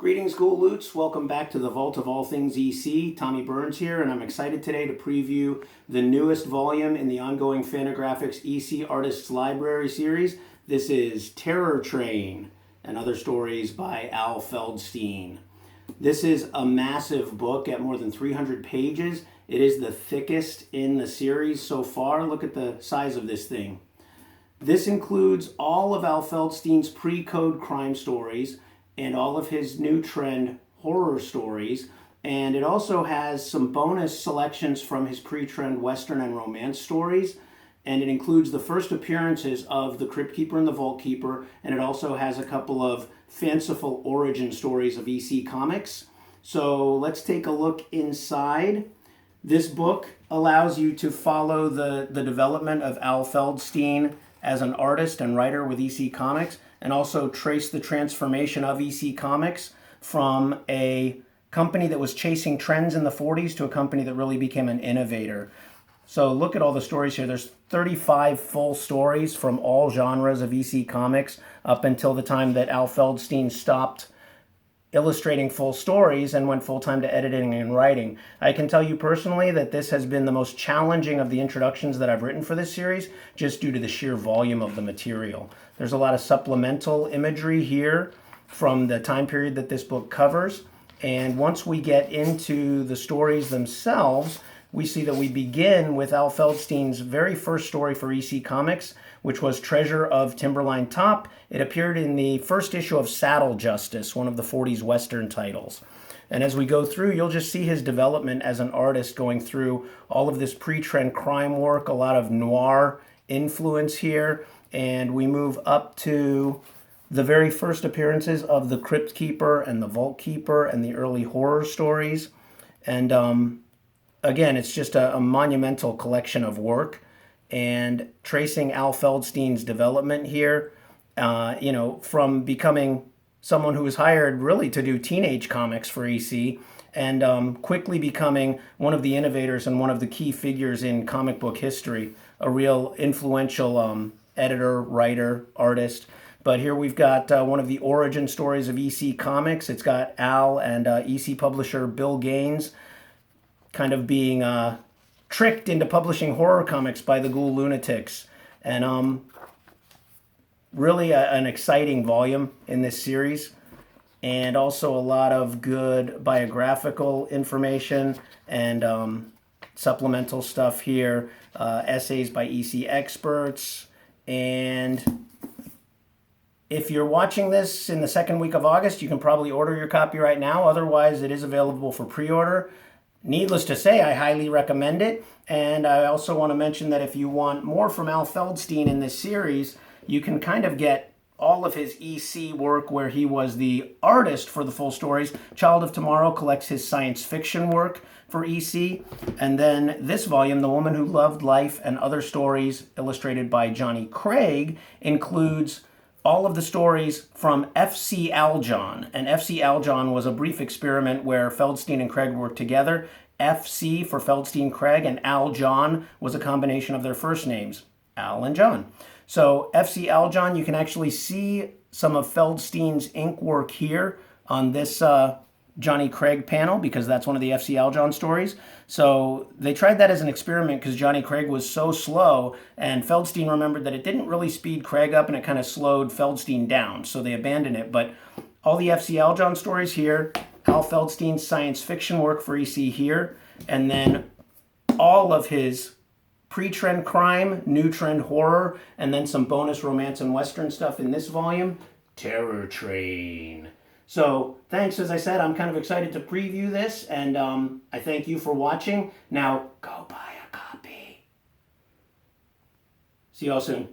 Greetings, Ghoul-Loots. Welcome back to the Vault of All Things EC. Tommy Burns here, and I'm excited today to preview the newest volume in the ongoing Fantagraphics EC Artists Library series. This is Terror Train and Other Stories by Al Feldstein. This is a massive book at more than 300 pages. It is the thickest in the series so far. Look at the size of this thing. This includes all of Al Feldstein's pre-code crime stories and all of his new trend horror stories, and it also has some bonus selections from his pre-trend Western and romance stories, and it includes the first appearances of the Crypt Keeper and the Vault Keeper, and it also has a couple of fanciful origin stories of EC Comics. So let's take a look inside. This book allows you to follow the development of Al Feldstein as an artist and writer with EC Comics, and also trace the transformation of EC Comics from a company that was chasing trends in the 40s to a company that really became an innovator. So look at all the stories here. There's 35 full stories from all genres of EC Comics up until the time that Al Feldstein stopped illustrating full stories and went full-time to editing and writing. I can tell you personally that this has been the most challenging of the introductions that I've written for this series, just due to the sheer volume of the material. There's a lot of supplemental imagery here from the time period that this book covers, and once we get into the stories themselves, we see that we begin with Al Feldstein's very first story for EC Comics, which was Treasure of Timberline Top. It appeared in the first issue of Saddle Justice, one of the 40s Western titles. And as we go through, you'll just see his development as an artist going through all of this pre-trend crime work, a lot of noir influence here, and we move up to the very first appearances of the Crypt Keeper and the Vault Keeper and the early horror stories. And again, it's just a monumental collection of work, and tracing Al Feldstein's development here, from becoming someone who was hired really to do teenage comics for EC, and quickly becoming one of the innovators and one of the key figures in comic book history, a real influential editor, writer, artist. But here we've got one of the origin stories of EC Comics. It's got Al and EC publisher Bill Gaines kind of being tricked into publishing horror comics by the Ghoul Lunatics. And really an exciting volume in this series. And also a lot of good biographical information and supplemental stuff here. Essays by EC experts. And if you're watching this in the second week of August, you can probably order your copy right now. Otherwise, it is available for pre-order. Needless to say, I highly recommend it. And I also want to mention that if you want more from Al Feldstein in this series, you can kind of get all of his EC work where he was the artist for the full stories. Child of Tomorrow collects his science fiction work for EC. And then this volume, The Woman Who Loved Life and Other Stories, illustrated by Johnny Craig, includes all of the stories from F.C. Aljon. And F.C. Aljon was a brief experiment where Feldstein and Craig worked together. F.C. for Feldstein Craig, and Aljon was a combination of their first names, Al and John. So F.C. Aljon, you can actually see some of Feldstein's ink work here on this Johnny Craig panel, because that's one of the F.C. Aljon stories. So they tried that as an experiment because Johnny Craig was so slow, and Feldstein remembered that it didn't really speed Craig up and it kind of slowed Feldstein down, so they abandoned it. But all the F.C. Aljon stories here, Al Feldstein's science fiction work for EC here, and then all of his pre-trend crime, new trend horror, and then some bonus romance and Western stuff in this volume, Terror Train. So thanks, as I said, I'm kind of excited to preview this, and I thank you for watching. Now, go buy a copy. See you all soon.